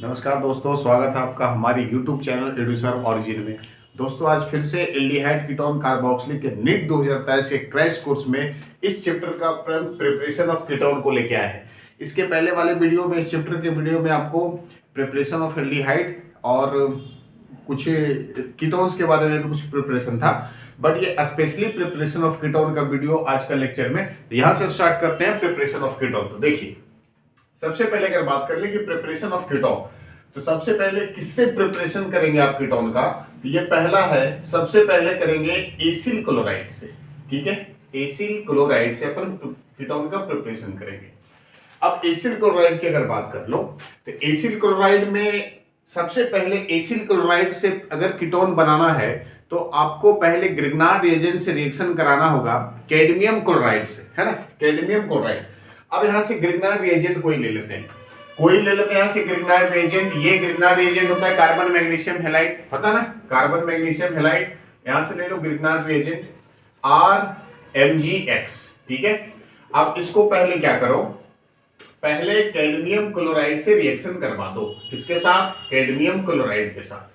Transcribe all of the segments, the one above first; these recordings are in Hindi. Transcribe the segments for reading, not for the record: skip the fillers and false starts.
नमस्कार दोस्तों, स्वागत है आपका हमारे YouTube चैनल एडुसर ओरिजिन में। दोस्तों आज फिर से एल्डिहाइड कीटोन कार्बोक्सिलिक के नीट 2023 के क्रैश कोर्स में इस चैप्टर का प्रिपरेशन ऑफ कीटोन को लेके आए हैं। इसके पहले वाले वीडियो में, इस चैप्टर के वीडियो में आपको प्रिपरेशन ऑफ एल्डिहाइड और कुछ कीटोन्स के बारे में भी कुछ प्रिपरेशन था, बट ये स्पेशली प्रिपरेशन ऑफ कीटोन का वीडियो आज का लेक्चर में। यहाँ से स्टार्ट करते हैं प्रिपरेशन ऑफ कीटोन। तो देखिए, सबसे पहले अगर बात कर ले कि प्रिपरेशन ऑफ कीटोन, तो सबसे पहले किससे प्रिपरेशन करेंगे आप कीटोन का? तो ये पहला है, सबसे पहले करेंगे एसिल क्लोराइड से। ठीक है, एसिल क्लोराइड से अपन कीटोन का प्रिपरेशन करेंगे। अब एसिल क्लोराइड की अगर बात कर लो, तो एसिल क्लोराइड में सबसे पहले एसिल क्लोराइड से अगर कीटोन बनाना है तो आपको पहले ग्रिग्नार्ड रिएजेंट से रिएक्शन कराना होगा कैडमियम क्लोराइड से, है ना, कैडमियम क्लोराइड। अब यहां से ग्रिग्नार्ड रिएजेंट कोई ले लेते हैं, यहां से ग्रिग्नार्ड रिएजेंट। ये ग्रिग्नार्ड रिएजेंट होता है कार्बन मैग्नीशियम हैलाइड, होता है ना, कार्बन मैग्नीशियम हैलाइड। यहां से ले लो ग्रिग्नार्ड रिएजेंट RMgX। ठीक है, अब इसको पहले क्या करो, पहले कैडमियम क्लोराइड से रिएक्शन करवा दो। किसके साथ? कैडमियम क्लोराइड के साथ।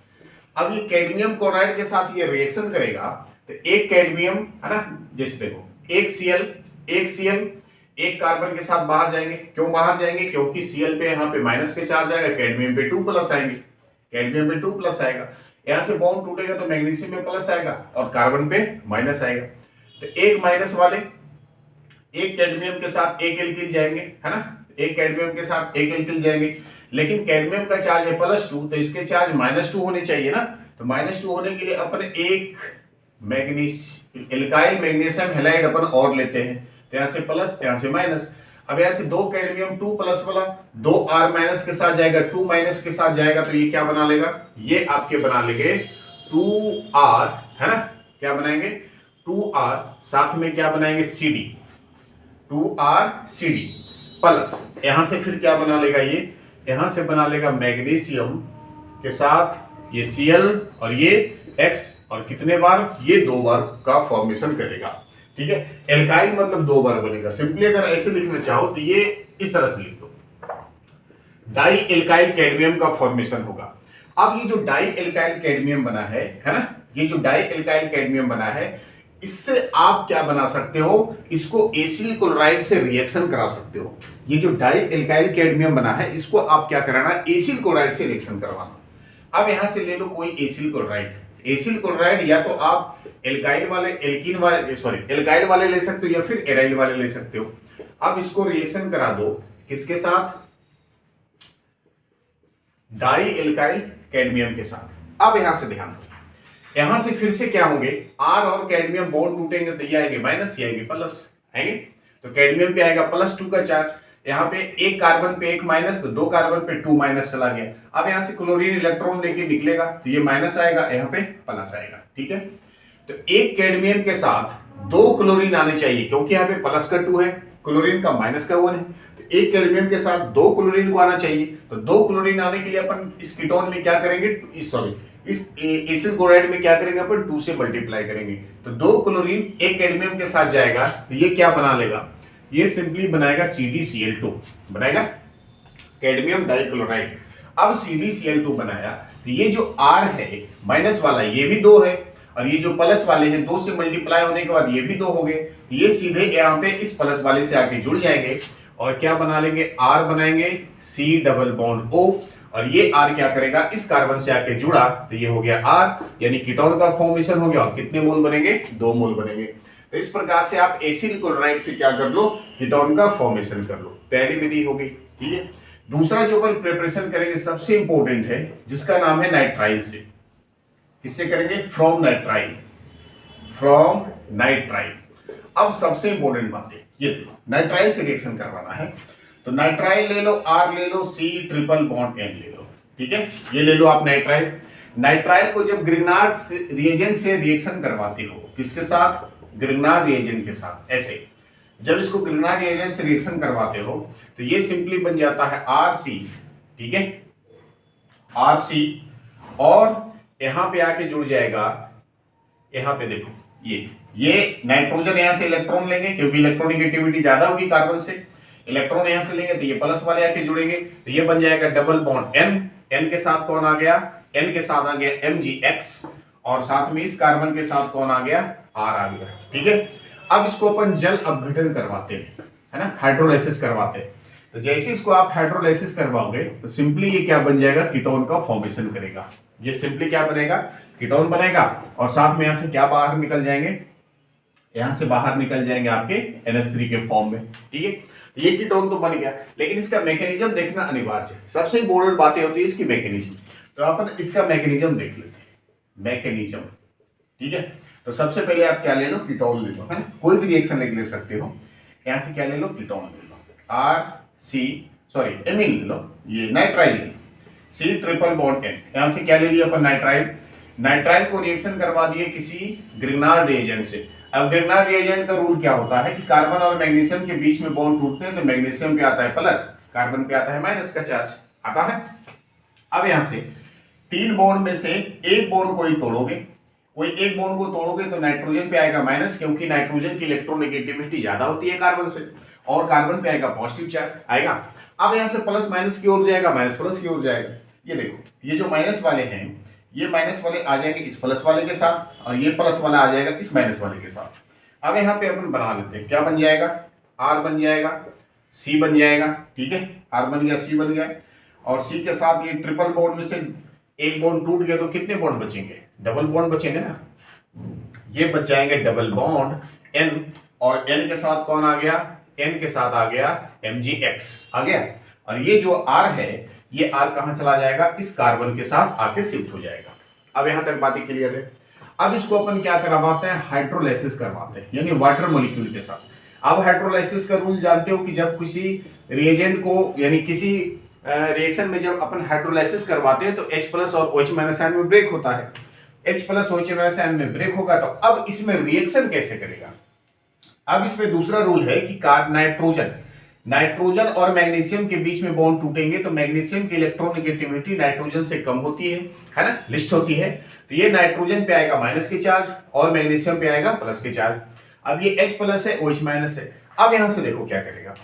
अब ये कैडमियम क्लोराइड के साथ ये रिएक्शन करेगा तो एक कैडमियम, है ना, जैसे देखो एक Cl एक कार्बन के साथ बाहर जाएंगे। क्यों बाहर जाएंगे? क्योंकि Cl पे यहाँ पे माइनस के चार्ज आएगा, कैडमियम पे 2 प्लस आएंगे, कैडमियम पे 2 प्लस आएगा। यहाँ से बॉन्ड टूटेगा तो मैग्नीशियम में प्लस आएगा और कार्बन पे माइनस आएगा। तो एक माइनस वाले एक कैडमियम के साथ एक एल्किल जाएंगे, है ना, एक कैडमियम के साथ एक एल्किल जाएंगे। लेकिन कैडमियम का चार्ज है +2, तो इसके चार्ज -2 होने चाहिए ना। तो -2 होने के लिए अपन एक एल्काइल मैग्नीशियम हैलाइड अपन और लेते हैं। तो यहाँ से प्लस, यहाँ से माइनस। अब यहाँ से 2 कैडमियम 2 प्लस वाला 2 R माइनस के साथ जाएगा, 2 माइनस के साथ जाएगा, तो ये क्या बना लेगा? ये आपके बना लेंगे 2R, है ना, क्या बनाएंगे? 2R। साथ में क्या बनाएंगे? CD, 2RCD plus. यहां से फिर क्या बना लेगा? ये यहां से बना लेगा मैग्नीशियम के साथ ये Cl और ये X, और कितने बार? ये 2 बार का फॉर्मेशन करेगा। ठीक है, एल्काइल मतलब 2 बार बनेगा। सिंपली अगर ऐसे लिखना चाहो तो ये इस तरह से लिख दो, डाई एल्काइल कैडमियम का फॉर्मेशन होगा। अब ये जो डाई एल्काइल कैडमियम बना है ना, ये जो डाई एल्काइल कैडमियम बना है, इससे आप क्या बना सकते हो? इसको एसिल क्लोराइड से रिएक्शन करा सकते हो। ये जो डाई एल्काइल कैडमियम बना है, इसको आप क्या कराना? एसिल क्लोराइड से रिएक्शन करवाना। अब यहां से ले लो कोई एसिल क्लोराइड। एसिल क्लोराइड या तो आप एल्काइल वाले, एल्काइल वाले ले सकते हो या फिर एराइल वाले ले सकते हो। अब इसको रिएक्शन करा दो किसके साथ? डाई एल्काइल कैडमियम के साथ। अब यहां से ध्यान दो, यहां से फिर से क्या होंगे? R और कैडमियम बॉन्ड टूटेंगे तो ये आएंगे माइनस, ये आएंगे प्लस, आएंगे। तो कैडमियम पे आएगा +2 का चार्ज, यहाँ पे एक कार्बन पे एक माइनस, तो 2 कार्बन पे 2 माइनस चला गया। अब यहाँ से क्लोरीन इलेक्ट्रॉन लेके निकलेगा तो ये माइनस आएगा, यहाँ पे प्लस आएगा। ठीक है, तो एक कैडमियम के साथ 2 क्लोरीन आने चाहिए, क्योंकि यहाँ पे प्लस का 2 है, क्लोरीन का माइनस का 1 है। तो एक कैडमियम के साथ 2 क्लोरीन को आना चाहिए। तो 2 क्लोरीन आने के लिए अपन इस कीटोन में क्या करेंगे? इस एसिल क्लोराइड में क्या करेंगे? अपन 2 से मल्टीप्लाई करेंगे। तो 2 क्लोरीन एक कैडमियम के साथ जाएगा तो ये क्या बना लेगा? ये सिंपली बनाएगा CdCl2, बनाएगा कैडमियम डाइक्लोराइड। अब CdCl2 बनाया तो ये जो R है माइनस वाला, ये भी 2 है, और ये जो प्लस वाले हैं 2 से मल्टीप्लाई होने के बाद ये भी 2 हो गए। ये सीधे यहाँ पे इस प्लस वाले से आके जुड़ जाएंगे और क्या बना लेंगे? R बनाएंगे, C डबल बॉन्ड O, और ये R क्या करेगा? इस कार्बन से आके जुड़ा तो ये हो गया R, यानी कीटोन का फॉर्मेशन हो गया। और कितने मोल बनेंगे? 2 मोल बनेंगे। तो इस प्रकार से आप एसिल क्लोराइड से क्या कर लो? कीटोन का फॉर्मेशन कर लो। पहली विधि हो गई। ठीक है, दूसरा जो अपन प्रिपरेशन करेंगे सबसे इंपॉर्टेंट है, जिसका नाम है नाइट्राइल से। किससे करेंगे? From nitrile. अब सबसे इंपॉर्टेंट बात है, ये देखो, नाइट्राइल से रिएक्शन करवाना है तो नाइट्राइल ले लो, R ले लो, C ट्रिपल बॉन्ड N ले लो। ठीक है, ये ले लो आप नाइट्राइल। नाइट्राइल को जब ग्रिग्नार्ड रिएजेंट से रिएक्शन करवाते हो, किसके साथ? ग्रिग्नार्ड रिएजेंट के साथ। ऐसे जब इसको ग्रिग्नार्ड रिएजेंट से रिएक्शन करवाते हो तो ये सिंपली बन जाता है RC। ठीक है, RC, और यहां पे आके जुड़ जाएगा, यहां पे देखो ये नाइट्रोजन यहां से इलेक्ट्रॉन लेंगे, क्योंकि इलेक्ट्रोनिगेटिविटी ज्यादा होगी कार्बन से। इलेक्ट्रॉन यहां से लेंगे तो ये प्लस वाले आके जुड़ेंगे, तो ये बन जाएगा डबल बॉन्ड N, N के साथ कौन आ गया, N के साथ आ गया Mgx, और साथ में इस कार्बन के साथ कौन आ गया, R आ गया। ठीक है, अब इसको अपन जल अपघटन करवाते हैं, है ना, हाइड्रोलाइसिस करवाते हैं। तो जैसे इसको आप हाइड्रोलाइसिस करवाओगे तो सिंपली ये क्या बन जाएगा, कीटोन का फॉर्मेशन करेगा। ये सिंपली क्या बनेगा, कीटोन बनेगा, और साथ में यहां से क्या बाहर निकल जाएंगे, यहां से बाहर निकल जाएंगे आपके NH3 के फॉर्म में। ठीक है, ये कीटोन तो बन गया, लेकिन इसका मैकेनिज्म देखना अनिवार्य है। सबसे इंपॉर्टेंट बातें होती है इसकी मैकेनिज्म। तो अपन इसका मैकेनिज्म देख लेते हैं, मैकेनिज्म। ठीक है, तो सबसे पहले आप क्या ले लो, कीटोन ले लो, है ना, कोई भी रिएक्शन लिख ले सकते हो। यहां से क्या ले लो, कीटोन ले लो, एमीन ले लो, ये नाइट्राइल ले लो, C ट्रिपल बॉन्ड N। यहां से क्या ले लिया अपन, नाइट्राइल। नाइट्राइल को रिएक्शन करवा दिए किसी ग्रिग्नार्ड रिएजेंट से। अब ग्रिग्नार्ड रिएजेंट का रूल क्या होता है कि कार्बन और मैग्नीशियम के बीच में बॉन्ड टूटते हैं तो मैग्नीशियम पे आता है प्लस, कार्बन पे आता है माइनस का चार्ज आता है। अब यहां से 3 बॉन्ड में से एक बॉन्ड को ही तोड़ोगे, कोई एक बॉन्ड को तोड़ोगे तो नाइट्रोजन पे आएगा माइनस, क्योंकि नाइट्रोजन की इलेक्ट्रोनेगेटिविटी ज्यादा होती है कार्बन से, और कार्बन पे आएगा पॉजिटिव चार्ज आएगा। अब यहां से प्लस माइनस की ओर जाएगा, माइनस प्लस की ओर जाएगा। ये देखो, ये जो माइनस वाले हैं, ये माइनस वाले आ जाएंगे इस प्लस वाले के साथ, और ये प्लस वाला आ जाएगा इस माइनस वाले के साथ। अब यहाँ पे अपन बना लेते हैं, क्या बन जाएगा, R बन जाएगा, C बन जाएगा। ठीक है, R बन गया, C बन गया, और C के साथ ये ट्रिपल बॉन्ड में से एक बॉन्ड टूट गया तो कितने बॉन्ड बचेंगे, डबल बॉन्ड बचेंगे ना, ये बच जाएंगे डबल बॉन्ड N, और N के साथ कौन आ गया, N के साथ आ गया Mgx आ गया, और ये जो R है, ये R कहां चला जाएगा, इस कार्बन के साथ आके शिफ्ट हो जाएगा। अब यहां तक बातें क्लियर है। अब इसको अपन क्या करवाते हैं, हाइड्रोलाइसिस करवाते हैं, यानी वाटर मॉलिक्यूल के साथ। अब हाइड्रोलाइसिस का रूल जानते हो कि जब किसी रिएजेंट को, यानी किसी रिएक्शन में जब अपन हाइड्रोलाइसिस करवाते हैं तो H+ और OH- आयन में ब्रेक होता है। H+ OH- आयन में ब्रेक होगा तो अब इसमें रिएक्शन कैसे करेगा। अब इसमें दूसरा रूल है कि नाइट्रोजन और मैग्नीशियम के बीच में बॉन्ड टूटेंगे तो मैग्नीशियम की इलेक्ट्रोनेगेटिविटी नाइट्रोजन से कम होती है ना, लिस्ट होती है। तो ये नाइट्रोजन पे आएगा माइनस के चार्ज और मैग्नीशियम पे आएगा प्लस के चार्ज। अब ये H+ है, OH- है। अब यहां से देखो क्या करेगा,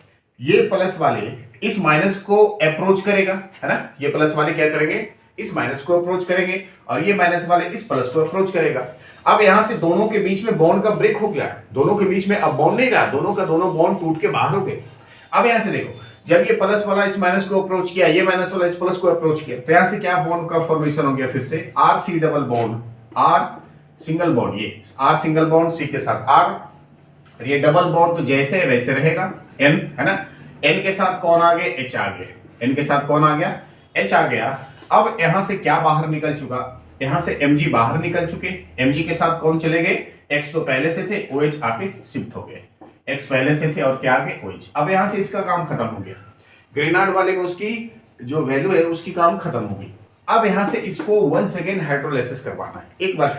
ये प्लस वाले इस माइनस को अप्रोच करेगा, है ना, ये प्लस वाले क्या करेंगे, इस माइनस को अप्रोच करेंगे, और ये माइनस वाले इस प्लस को अप्रोच करेगा। अब यहां से दोनों के बीच में बॉन्ड का ब्रेक हो गया, दोनों के बीच में अब बॉन्ड नहीं रहा, दोनों का दोनों बॉन्ड टूट के बाहर हो गए। अब यहां से देखो, जब ये प्लस वाला इस माइनस को अप्रोच किया, ये माइनस वाला इस प्लस को अप्रोच किया, तो यहां से क्या बॉन्ड का फॉर्मेशन हो गया, फिर से RC double bond, R single bond, ये R सिंगल बॉन्ड C के साथ R, ये डबल बॉन्ड तो जैसे है वैसे रहेगा, N, है ना, N के साथ कौन आ गया, H आ गया, N के साथ कौन आ गया, H आ गया। अब यहां से क्या बाहर निकल चुका, यहां से Mg बाहर निकल चुके, Mg के साथ कौन चले गए, X तो पहले से थे, OH आके शिफ्ट हो गए, X पहले से थे और क्या आगे OH। अब यहां से इसका काम खत्म हो गया, ग्रेनार्ड वाले में उसकी जो वैल्यू है उसकी काम खत्म हो गई। अब यहां से इसको वंस अगेन हाइड्रोलाइसिस करवाना है, एक बार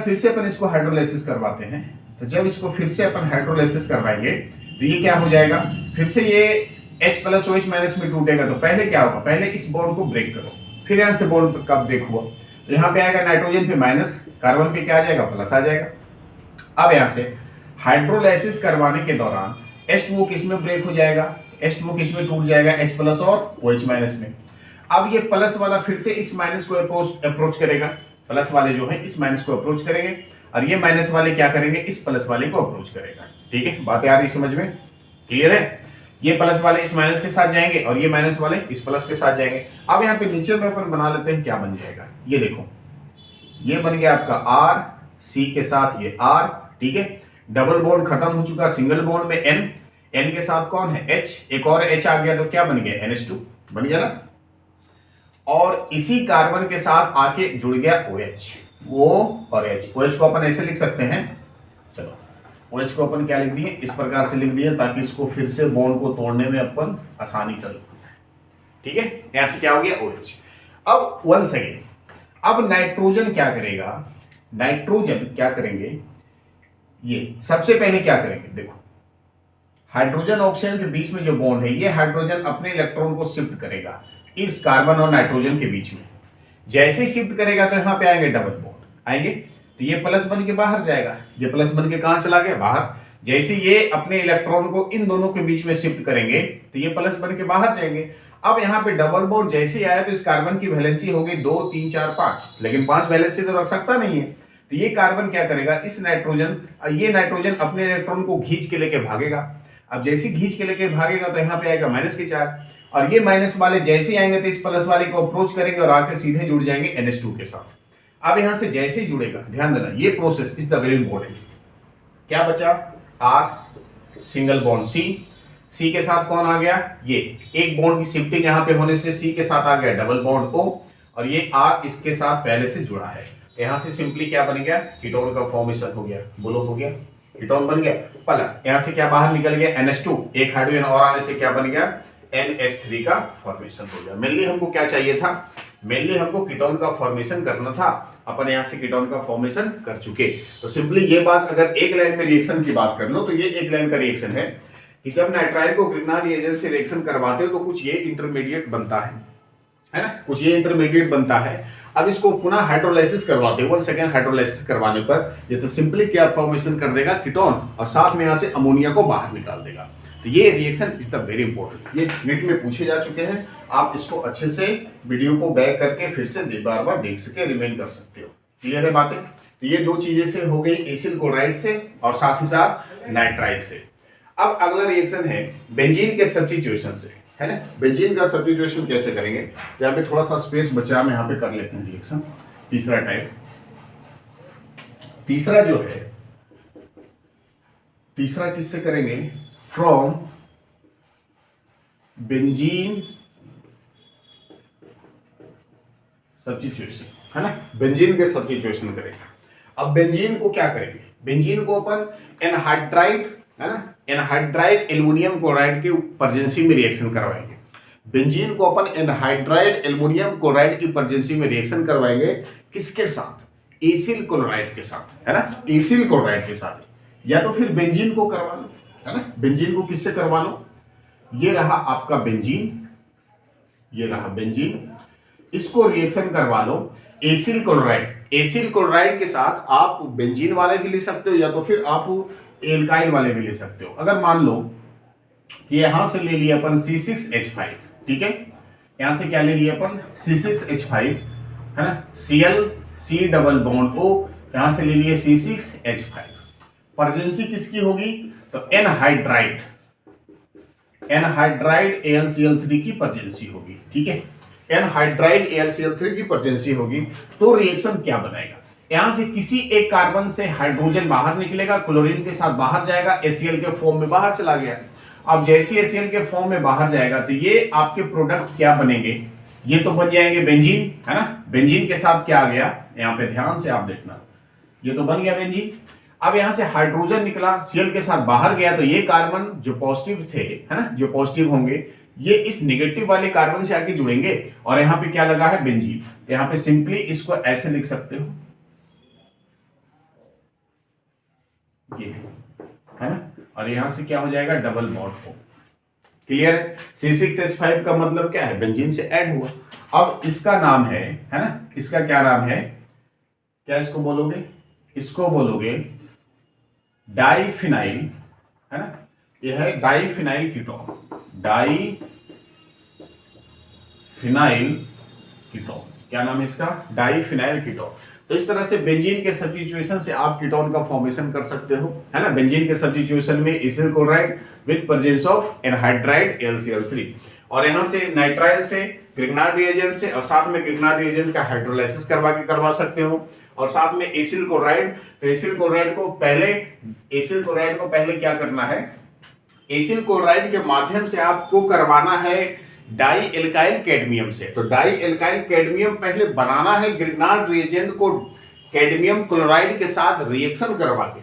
फिर से अपन इसको हाइड्रोलाइसिस करवाते हैं। तो जब इसको फिर से अपन हाइड्रोलाइसिस करवाएंगे तो ये क्या हो जाएगा, फिर से ये H+ OH- में टूटेगा। तो पहले क्या होगा, पहले इस बॉन्ड को ब्रेक करो, फिर यहां से बॉन्ड का ब्रेक हुआ तो यहाँ पे आएगा नाइट्रोजन पे माइनस, कार्बन पे क्या आ जाएगा, प्लस आ जाएगा। अब यहां से हाइड्रोलाइसिस करवाने के दौरान H2O किस में ब्रेक हो जाएगा, H2O किस में टूट जाएगा, H+ और OH- में। अब ये प्लस वाला फिर से इस माइनस को अप्रोच करेगा, प्लस वाले जो है इस माइनस को अप्रोच करेंगे, और ये माइनस वाले क्या करेंगे, इस प्लस वाले को अप्रोच करेगा। ठीक है, बातें आ रही समझ में, क्लियर है। ये प्लस वाले इस माइनस के साथ जाएंगे और ये माइनस वाले इस प्लस के साथ जाएंगे। अब यहाँ पे नीचे में अपन बना लेते हैं, क्या बन जाएगा, ये देखो, ये बन गया आपका R, C के साथ ये R, ठीक है, डबल बॉन्ड खत्म हो चुका, सिंगल बॉन्ड में N के साथ कौन है, H, एक और H आ गया तो क्या बन गया, NH2 बन गया ना, और इसी कार्बन के साथ आके जुड़ गया OH, O और H। OH को अपन ऐसे लिख सकते हैं, चलो OH को अपन क्या लिख दिए, इस प्रकार से लिख दिए ताकि इसको फिर से बॉन्ड को तोड़ने में अपन आसानी कर, ठीक है, ऐसे क्या हो गया OH। अब वंस अगेन, अब नाइट्रोजन क्या करेगा, नाइट्रोजन क्या करेंगे, ये सबसे पहले क्या करेंगे, देखो हाइड्रोजन ऑक्सीजन के बीच में जो बॉन्ड है, ये हाइड्रोजन अपने इलेक्ट्रॉन को शिफ्ट करेगा इस कार्बन और नाइट्रोजन के बीच में। जैसे शिफ्ट करेगा तो यहां पे आएंगे डबल बॉन्ड आएंगे, तो ये प्लस बन के बाहर जाएगा, ये प्लस बन के कहां चला गया, बाहर। जैसे ये अपने इलेक्ट्रॉन को इन दोनों के बीच में शिफ्ट करेंगे तो ये प्लस बन के बाहर जाएंगे। अब यहाँ पे डबल बॉन्ड जैसे ही आया तो इस कार्बन की वैलेंसी हो गई 2 3 4 5, लेकिन 5 वैलेंसी तो रख सकता नहीं है। तो ये कार्बन क्या करेगा, इस नाइट्रोजन, ये नाइट्रोजन अपने इलेक्ट्रॉन को खींच के लेके भागेगा। अब जैसे ही खींच के लेके भागेगा तो यहाँ पे आएगा माइनस की चार्ज, और ये माइनस वाले जैसे ही आएंगे तो इस प्लस वाले को अप्रोच करेंगे और आके सीधे जुड़ जाएंगे NH2 के साथ। अब यहां से जैसे ही जुड़ेगा, ध्यान देना ये process is the very important. क्या बचा, R सिंगल बॉन्ड C के साथ कौन आ गया, ये एक बॉन्ड की शिफ्टिंग यहां पे होने से C के साथ आ गया डबल बॉन्ड O, और ये R इसके साथ पहले से जुड़ा है। यहां से सिंपली क्या बन गया, कीटोन का फॉर्मेशन हो गया, बोलो हो गया, कीटोन बन गया। प्लस यहां से क्या बाहर निकल गया NH2, एक हाइड्रोजन और आने से क्या बन गया, NH3 का फॉर्मेशन हो गया। मेनली हमको क्या चाहिए था, मेनली हमको कीटोन का फॉर्मेशन करना था, अपन यहां से कीटोन का फॉर्मेशन कर चुके। तो सिंपली ये बात, अगर एक लाइन में रिएक्शन की बात कर लो तो ये एक लाइन का रिएक्शन है कि जब नाइट्राइल को ग्रिग्नार्ड रिएजेंट से रिएक्शन करवाते हो तो कुछ ये इंटरमीडिएट बनता है ना, कुछ ये इंटरमीडिएट बनता है। अब इसको पुनः हाइड्रोलाइसिस करवाते हो, 1 सेकेंड हाइड्रोलाइसिस करवाने पर ये तो सिंपली क्या फॉर्मेशन कर देगा, कीटोन, और साथ में यहां से अमोनिया को बाहर निकाल देगा। तो ये reaction is the very important, ये नीट में पूछे जा चुके हैं। आप इसको अच्छे से वीडियो को बैक करके फिर से बार बार देख सके, रिमेन कर सकते हो। क्लियर है बातें। तो ये दो चीजें से हो गई, एसिल क्लोराइड से और साथ ही साथ नाइट्राइल से। अब अगला रिएक्शन है बेंजीन के सब्स्टिट्यूशन से, है ना। बेंजीन का सब्स्टिट्यूशन कैसे करेंगे, तो यहाँ पे थोड़ा सा स्पेस बचा, हम यहाँ पे कर लेते हैं रिएक्शन। तीसरा टाइप, तीसरा जो है, तीसरा किससे करेंगे, फ्रॉम बेंजीन सब्स्टिट्यूशन, है ना, बेंजीन के सब्स्टिट्यूशन करेंगे। अब बेंजीन को क्या करेंगे, बेंजीन को अपन एनहाइड्राइड, है ना, एनहाइड्राइड एल्युमिनियम क्लोराइड के प्रेजेंसी में रिएक्शन करवाएंगे। बेंजीन को अपन एनहाइड्राइड एल्युमिनियम क्लोराइड की प्रेजेंसी में रिएक्शन करवाएंगे, किसके साथ, एसिल क्लोराइड के साथ, है ना, एसिल क्लोराइड के साथ। या तो फिर बेंजीन को करवा लो, है ना, बेंजीन को किससे करवा लो, ये रहा आपका बेंजीन, ये रहा बेंजीन, इसको रिएक्शन करवा लो एसिल क्लोराइड, एसिल क्लोराइड के साथ आप बेंजीन वाले भी ले सकते हो या तो फिर आप एल्काइल वाले भी ले सकते हो। अगर मान लो कि यहां से ले लिया अपन C6H5, ठीक है, यहां से क्या ले लिया अपन C6H5, है ना, Cl C double bond O, यहां से ले लिए C6H5। प्रेजेंसी किसकी होगी, तो एनहाइड्राइड, एनहाइड्राइड AlCl3 की प्रेजेंसी होगी, ठीक है, एनहाइड्राइड AlCl3 की प्रेजेंसी होगी। तो रिएक्शन क्या बनाएगा, यहां से किसी एक कार्बन से हाइड्रोजन बाहर निकलेगा, क्लोरीन के साथ बाहर जाएगा, HCl के फॉर्म में बाहर चला गया। अब जैसे HCl के फॉर्म में बाहर जाएगा तो ये आपके प्रोडक्ट क्या बनेंगे, ये तो बन जाएंगे बेंजीन, है ना। बेंजीन के साथ क्या आ गया, यहाँ पे ध्यान से आप देखना, ये तो बन गया बेंजीन। अब यहां से हाइड्रोजन निकला, Cl के साथ बाहर गया, तो ये कार्बन जो पॉजिटिव थे, है ना, जो पॉजिटिव होंगे, ये इस नेगेटिव वाले कार्बन से आके जुड़ेंगे, और यहां पे क्या लगा है, बेंजीन। यहां पे सिंपली इसको ऐसे लिख सकते हो, ये है ना, और यहां से क्या हो जाएगा, डबल बॉन्ड हो। क्लियर है। C6H5 का मतलब क्या है, बेंजीन से ऐड हुआ। अब इसका नाम है ना, इसका क्या नाम है, क्या इसको बोलोगे, इसको बोलोगे डाइफिनाइल, है ना, यह है डाइफिनाइल कीटोन, डाइफिनाइल कीटोन, क्या नाम है इसका, डाइफिनाइल कीटोन। तो इस तरह से बेंजीन के सब्स्टिट्यूशन से आप कीटोन का फॉर्मेशन कर सकते हो, है ना। बेंजीन के सब्स्टिट्यूशन में acyl chloride with presence of anhydride AlCl3, और यहां से नाइट्राइल से ग्रिग्नार्ड रिएजेंट से, और साथ में ग्रिग्नार्ड रिएजेंट का हाइड्रोलाइसिस करवा सकते हो, और साथ में एसिल क्लोराइड। तो एसिल क्लोराइड को पहले क्या करना है, एसिल क्लोराइड के माध्यम से आपको करवाना है डाई एल्काइल कैडमियम से। तो डाई एल्काइल कैडमियम पहले बनाना है, ग्रिग्नार्ड रिएजेंट को कैडमियम क्लोराइड के साथ रिएक्शन करवा के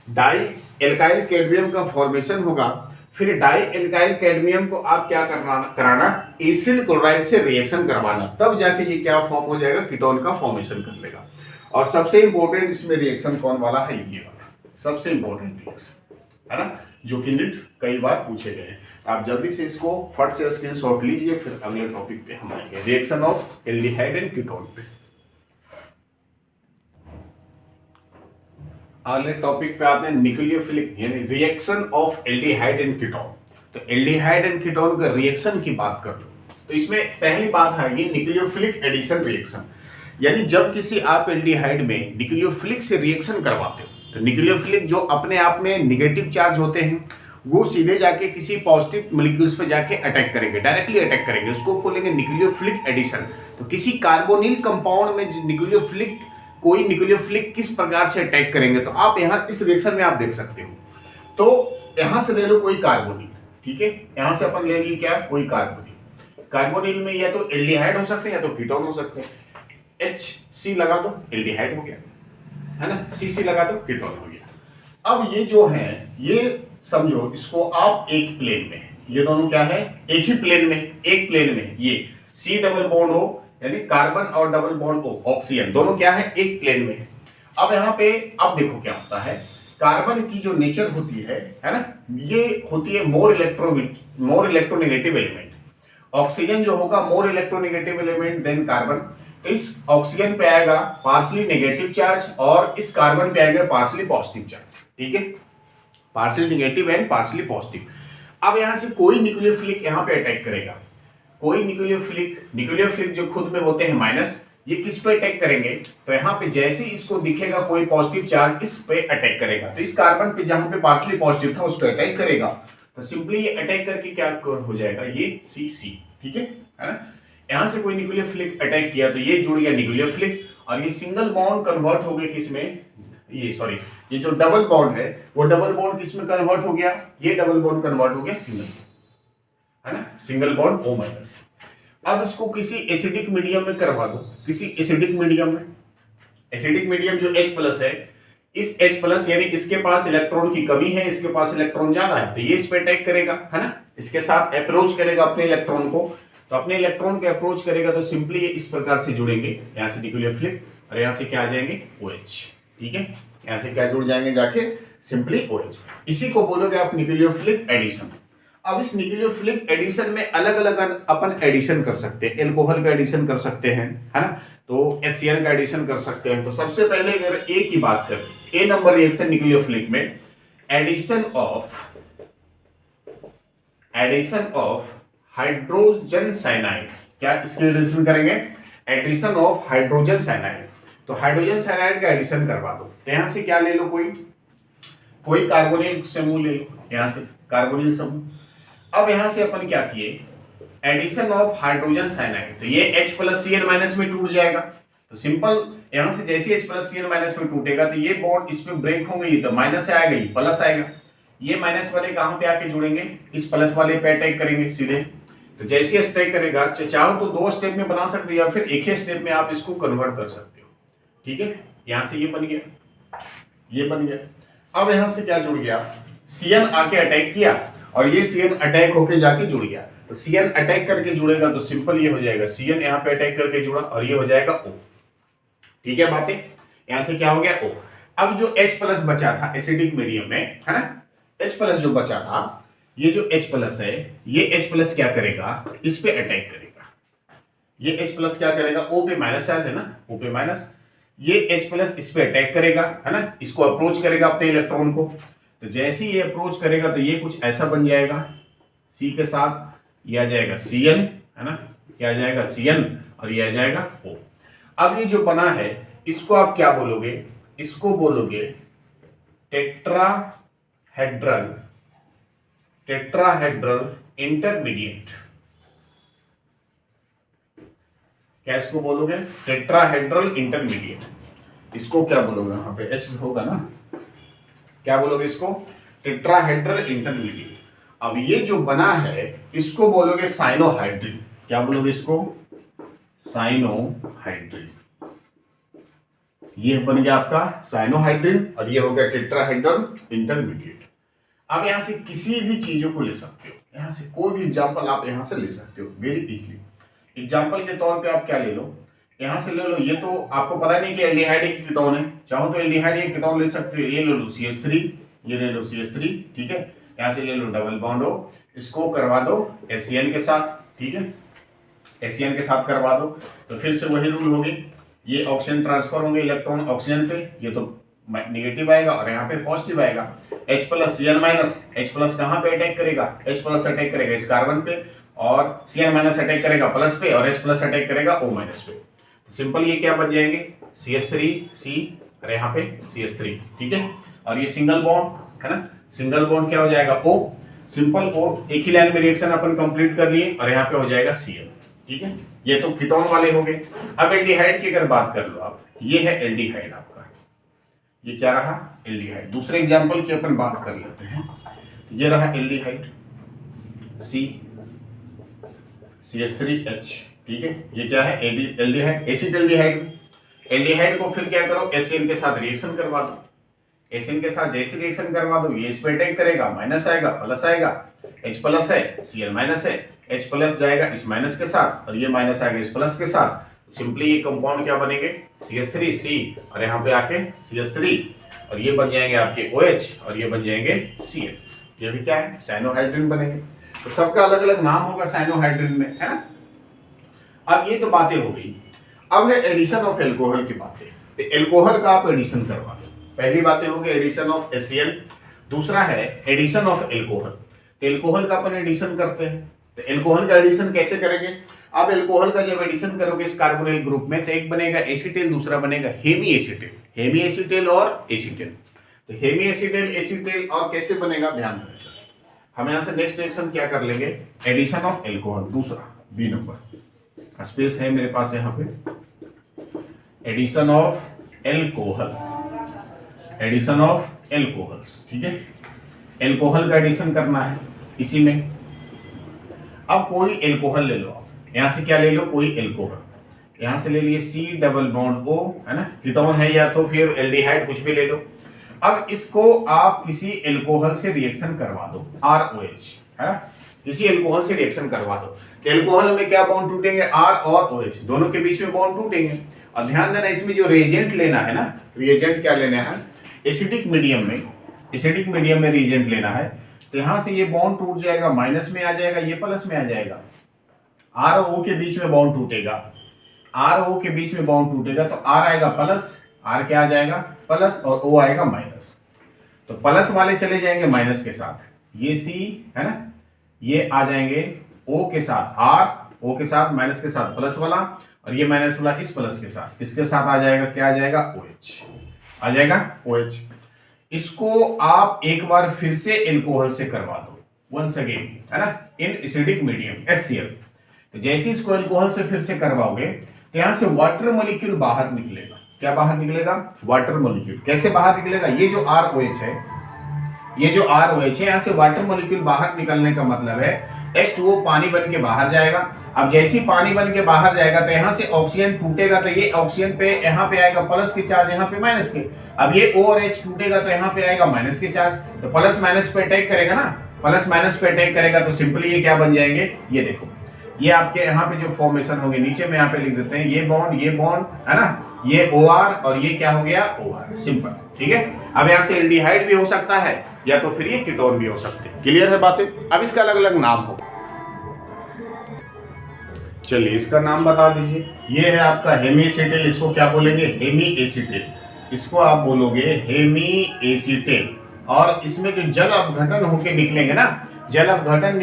डाई एल्काइल कैडमियम का फॉर्मेशन होगा। फिर डाई एल्काइल कैडमियम को आप क्या कराना, एसिल क्लोराइड से रिएक्शन करवाना, तब जाके ये क्या फॉर्म हो जाएगा, कीटोन का फॉर्मेशन कर लेगा। और सबसे इंपॉर्टेंट इसमें रिएक्शन कौन वाला है, ये वाला सबसे इंपॉर्टेंट रिएक्शन, है ना, जो कि नीट कई बार पूछे गए हैं। आप जल्दी से इसको फट से स्क्रीनशॉट लीजिए, फिर अगले टॉपिक पे हम आएंगे, reaction of aldehyde and ketone पे। अगले टॉपिक पे आते हैं न्यूक्लियोफिलिक, यानी reaction of aldehyde and ketone. तो एल्डिहाइड एंड कीटोन का रिएक्शन की बात कर लो, तो इसमें पहली बात आएगी न्यूक्लियोफिलिक एडिशन रिएक्शन, यानी जब किसी आप एल्डिहाइड में न्यूक्लियोफिलिक से रिएक्शन करवाते हो तो न्यूक्लियोफिलिक जो अपने आप में निगेटिव चार्ज होते हैं वो सीधे जाके किसी पॉजिटिव मॉलिक्यूल्स पे जाके अटैक करेंगे, डायरेक्टली अटैक करेंगे, उसको बोलेंगे न्यूक्लियोफिलिक एडिशन। तो किसी कार्बोनिल कंपाउंड में न्यूक्लियोफिलिक कोई न्यूक्लियोफिलिक किस प्रकार से अटैक करेंगे, तो आप यहाँ इस रिएक्शन में आप देख सकते हो। तो यहां से ले लो कोई कार्बोनिल, ठीक है, यहां से अपन ले ली क्या, कोई कार्बोनिल। कार्बोनिल में या तो एल्डिहाइड हो सकते हैं या तो कीटोन हो सकते हैं। HC लगा दो एल्डिहाइड हो गया, है ना, CC लगा दो कीटोन हो गया। अब ये जो है ये समझो इसको आप एक प्लेन में, ये दोनों क्या है, एक ही प्लेन में, एक प्लेन में ये C डबल बॉन्ड O यानी कार्बन और डबल बॉन्ड O ऑक्सीजन दोनों क्या है, एक प्लेन में। अब यहाँ पे अब देखो क्या होता है, कार्बन की जो नेचर होती है ना, ये होती है मोर इलेक्ट्रोनेगेटिव एलिमेंट। ऑक्सीजन जो होगा more electronegative element than carbon. तो इस ऑक्सीजन पे आएगा पार्शली नेगेटिव चार्ज और इस कार्बन पे आएगा पार्शली पॉजिटिव चार्ज, ठीक है, partially negative and partially positive. अब यहां से कोई न्यूक्लियोफिलिक यहां पे अटैक करेगा, कोई न्यूक्लियोफिलिक जो खुद में होते हैं माइनस, ये किस पे अटैक करेंगे, तो यहाँ पे जैसे इसको दिखेगा कोई पॉजिटिव चार्ज इस पे अटैक करेगा, तो इस कार्बन पे जहां पे पार्शली पॉजिटिव था उस पे अटैक करेगा, तो सिंपली ये अटैक करके क्या हो जाएगा, ये CC, ठीक है ना। यहां से कोई न्यूक्लियोफिलिक अटैक किया तो ये जुड़ गया न्यूक्लियोफिलिक, और ये सिंगल बॉन्ड कन्वर्ट हो गया किसमें, ये जो डबल बॉन्ड है वो डबल बॉन्ड किसमें कन्वर्ट हो गया, ये डबल बॉन्ड कन्वर्ट हो गया सिंगल, है ना, सिंगल बॉन्ड O-। अब इसको किसी एसिडिक मीडियम में करवा दो, किसी एसिडिक मीडियम में, एसिडिक मीडियम जो H+ है, इस H+ यानी इसके पास इलेक्ट्रॉन की कमी है, इसके पास इलेक्ट्रॉन ज्यादा है, तो ये इस पे अटैक करेगा, है ना, इसके साथ अप्रोच करेगा अपने इलेक्ट्रॉन को। तो अपने इलेक्ट्रॉन के अप्रोच करेगा तो सिंपली ये इस प्रकार से जुड़ेंगे, यहां से न्यूक्लियोफिलिक और यहां से क्या आ जाएंगे OH, ठीक है, यहां से क्या जुड़ जाएंगे जाके सिंपली OH। इसी को बोलोगे आप न्यूक्लियोफिलिक एडिशन। अब इस न्यूक्लियोफिलिक एडिशन में अलग अलग अपन एडिशन कर सकते हैं, एल्कोहल का एडिशन कर सकते हैं, है ना, तो HCl का एडिशन कर सकते हैं। तो सबसे पहले अगर A की बात करें, A नंबर रिएक्शन न्यूक्लियोफिलिक में एडिशन ऑफ हाइड्रोजन साइनाइड, क्या इसके एडिशन करेंगे, एडिशन ऑफ हाइड्रोजन साइनाइड। तो हाइड्रोजन साइनाइड का एडिशन करवा दो, तो यहां से क्या ले लो, कोई कार्बोनिल समूह ले लो, यहां से कार्बोनिल समूह। अब यहां से अपन क्या किए, एडिशन ऑफ हाइड्रोजन साइनाइड, तो ये H+Cl- में टूट जाएगा। तो सिंपल यहां से जैसे H+Cl- में टूटेगा तो ये बॉन्ड इसमें ब्रेक होंगे, ये तो माइनस से आएगा, ये प्लस आएगा, ये माइनस वाले कहां पे आके जुड़ेंगे, इस प्लस वाले पे अटैक करेंगे सीधे। तो जैसे अटैक करेगा, चाहो तो 2 स्टेप में बना सकते हो या फिर एक ही स्टेप में आप इसको कन्वर्ट कर सकते हो, ठीक है। यहां से ये बन गया, ये बन गया। अब यहां से क्या जुड़ गया, Cn आके अटैक किया और ये Cn अटैक होके जाके जुड़ गया। तो Cn अटैक करके जुड़ेगा तो सिंपल ये हो जाएगा, Cn यहाँ पे अटैक करके जुड़ा और ये हो जाएगा O, ठीक है बातें। यहां से क्या हो गया O। अब जो H+ बचा था एसिडिक मीडियम में, है ना, H+ जो बचा था, ये जो H+ है, ये H+ क्या करेगा, इस पे अटैक करेगा। ये H+ क्या करेगा, O पे माइनस चार्ज है ना, O पे माइनस, ये H+ इस पे अटैक करेगा, है ना, इसको अप्रोच करेगा अपने इलेक्ट्रॉन को। तो जैसे ही ये अप्रोच करेगा तो ये कुछ ऐसा बन जाएगा, C के साथ ये आ जाएगा Cn, है ना, ये आ जाएगा Cn और ये आ जाएगा O। अब ये जो बना है इसको आप क्या बोलोगे, इसको बोलोगे टेट्राहेड्रल इंटरमीडिएट। क्या इसको बोलोगे, टेट्राहेड्रल इंटरमीडिएट। इसको क्या बोलोगे, यहां पे H होगा ना, क्या बोलोगे इसको, टेट्राहेड्रल इंटरमीडिएट। अब ये जो बना है इसको बोलोगे साइनोहाइड्रिन। क्या बोलोगे इसको, साइनोहाइड्रिन। ये बन गया आपका साइनोहाइड्रिन और ये हो गया टेट्राहेड्रल इंटरमीडिएट। अब यहां से किसी भी चीजों को ले सकते हो, यहां से कोई भी एग्जांपल आप यहां से ले सकते हो वेरी इजीली। एग्जांपल के तौर पे आप क्या ले लो, यहां से ले लो, ये तो आपको पता नहीं कि एल्डिहाइड एक कीटोन है, चाहो तो एल्डिहाइड एक कीटोन ले सकते हो, ये ले लो CH3, ये ले लो CH3, ठीक है। यहां से ले लो डबल बॉन्ड O, इसको करवा दो HCl के साथ, ठीक है, HCl के साथ करवा दो। तो फिर से वही रूल होगी, ये ऑक्सीजन ट्रांसफर होंगे इलेक्ट्रॉन ऑक्सीजन पे, ये तो नेगेटिव आएगा और यहाँ पे पॉजिटिव आएगा। H+Cl-, H+ कहां पे अटैक करेगा, H+ अटैक करेगा इस कार्बन पे और Cn माइनस अटैक करेगा प्लस पे और H प्लस अटैक करेगा O माइनस पे। सिंपल ये क्या बन जाएंगे CH3C और यहाँ पे CH3, ठीक है। और ये सिंगल बॉन्ड है ना, सिंगल बॉन्ड क्या हो जाएगा O, सिंपल O, एक ही लाइन में रिएक्शन अपन कंप्लीट कर लिए और यहाँ पे हो जाएगा Cl, ठीक है। ये तो कीटोन वाले हो गए। अब एल्डिहाइड की अगर बात कर लो आप, ये है एल्डिहाइड आपका, ये क्या रहा एल्डिहाइड। दूसरे एग्जांपल की अपन बात कर लेते हैं। ये रहा एल्डिहाइड CH3H, ठीक है। ये क्या है एल्डिहाइड, एसिटाल्डिहाइड। एल्डिहाइड को फिर क्या करो एसिन के साथ रिएक्शन करवा दो। एसिन के साथ जैसे रिएक्शन करवा दो ये इस पे अटैक करेगा, माइनस आएगा प्लस आएगा, H प्लस है Cl माइनस है, H प्लस जाएगा इस माइनस के साथ और ये माइनस आएगा इस प्लस के साथ। सिंपली ये कंपाउंड क्या बनेंगे CH3C और यहाँ पे आके CH3 और ये बन जाएंगे आपके OH और ये बन जाएंगे Cl। ये भी क्या है साइनोहाइड्रिन बनेंगे। तो सबका अलग अलग नाम होगा साइनोहाइड्रिन में, है ना। अब ये तो बातें हो गई। अब है एडिशन ऑफ एल्कोहल की बातें। तो एल्कोहल का आप एडिशन करवा लो। पहली बातें होगी एडिशन ऑफ HCl, दूसरा है एडिशन ऑफ एल्कोहल। तो एल्कोहल का अपन एडिशन करते हैं। तो एल्कोहल का एडिशन कैसे करेंगे? आप एल्कोहल का जब एडिशन करोगे इस कार्बोनिल ग्रुप में तो एक बनेगा एसीटेल, दूसरा बनेगा हेमी एसीटेल। हेमी एसीटेल और एसीटेल। तो हेमी एसीटेल एसीटेल और कैसे बनेगा ध्यान रखना। हम यहां से नेक्स्ट रिएक्शन क्या कर लेंगे एडिशन ऑफ एल्कोहल, दूसरा बी नंबर स्पेस है मेरे पास यहाँ पे। Addition of alcohol, addition of alcohols, ठीक है। एल्कोहल का एडिशन करना है इसी में। अब कोई एल्कोहल ले लो आप, यहां से क्या ले लो कोई एल्कोहल, यहां से ले लिए C डबल बॉन्ड O, है ना, कीटोन है या तो फिर एल्डिहाइड कुछ भी ले लो। अब इसको आप किसी एल्कोहल से रिएक्शन करवा दो ROH, है ना, किसी एल्कोहल से रिएक्शन करवा दो। तो एल्कोहल में क्या बॉन्ड टूटेंगे R और OH दोनों के बीच में बॉन्ड टूटेंगे। और ध्यान देना इसमें जो रिएजेंट लेना है ना, रिएजेंट क्या लेना है एसिडिक मीडियम में, एसिडिक मीडियम में रिएजेंट लेना है। तो यहां से ये बॉन्ड टूट जाएगा, माइनस में आ जाएगा, ये प्लस में आ जाएगा। R और O के बीच में बॉन्ड टूटेगा, R और O के बीच में बॉन्ड टूटेगा तो R आएगा प्लस, R क्या आ जाएगा प्लस और O आएगा माइनस। तो प्लस वाले चले जाएंगे माइनस के साथ, ये C है ना, ये आ जाएंगे O के साथ R, O के साथ माइनस के साथ प्लस वाला और ये माइनस वाला इस प्लस के साथ, इसके साथ आ जाएगा क्या आ जाएगा OH, आ जाएगा OH। इसको आप एक बार फिर से एल्कोहल से करवा दो वंस अगेन, है ना, इन एसिडिक मीडियम HCl। तो जैसे इसको एल्कोहल से फिर से करवाओगे तो यहां से वाटर मॉलिक्यूल बाहर निकलेगा। क्या बाहर निकलेगा वाटर मॉलिक्यूल। कैसे बाहर निकलेगा, ये जो ROH है, ये जो ROH है यहां से वाटर मॉलिक्यूल बाहर निकलने का मतलब है H2O पानी बन के बाहर जाएगा। अब जैसे ही पानी बन के बाहर जाएगा तो यहाँ से ऑक्सीजन टूटेगा तो ये ऑक्सीजन पे यहाँ पे आएगा प्लस के चार्ज, यहाँ पे माइनस के। अब ये O और H टूटेगा तो यहाँ पे आएगा माइनस के चार्ज। तो प्लस माइनस पे अटैक करेगा ना, प्लस माइनस पे अटैक करेगा तो सिंपली ये क्या बन जाएंगे, ये देखो ये आपके यहाँ पे जो फॉर्मेशन होंगे नीचे में यहाँ पे लिख देते हैं, ये बॉन्ड है ना, ये OR और ये क्या हो गया OR, सिंपल, ठीक है। अब यहाँ से एल्डिहाइड भी हो सकता है या तो फिर ये कीटोन भी हो सकते हैं। क्लियर है बातें। अब इसका अलग अलग नाम हो, चलिए इसका नाम बता दीजिए। ये है आपका हेमी एसीटेल, इसको क्या बोलेंगे हेमी एसीटेल, इसको आप बोलोगे हेमी एसीटेल। और इसमें जो जल अपघटन होके निकलेंगे ना, जल अपघटन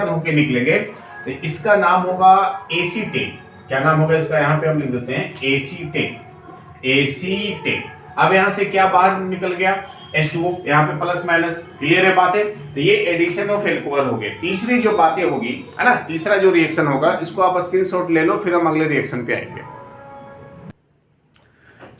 होके निकलेंगे तो इसका नाम होगा एसीटेल। क्या नाम होगा इसका, यहाँ पे हम लिख देते हैं एसीटेल, एसीटेल। अब यहाँ से क्या बाहर निकल गया H2O, यहाँ पे प्लस माइनस। क्लियर है बातें। तो ये एडिशन ऑफ एल्कोहल हो गए। तीसरी जो बातें होगी है ना, तीसरा जो रिएक्शन होगा इसको आप स्क्रीनशॉट ले लो, फिर हम अगले रिएक्शन पे आएंगे।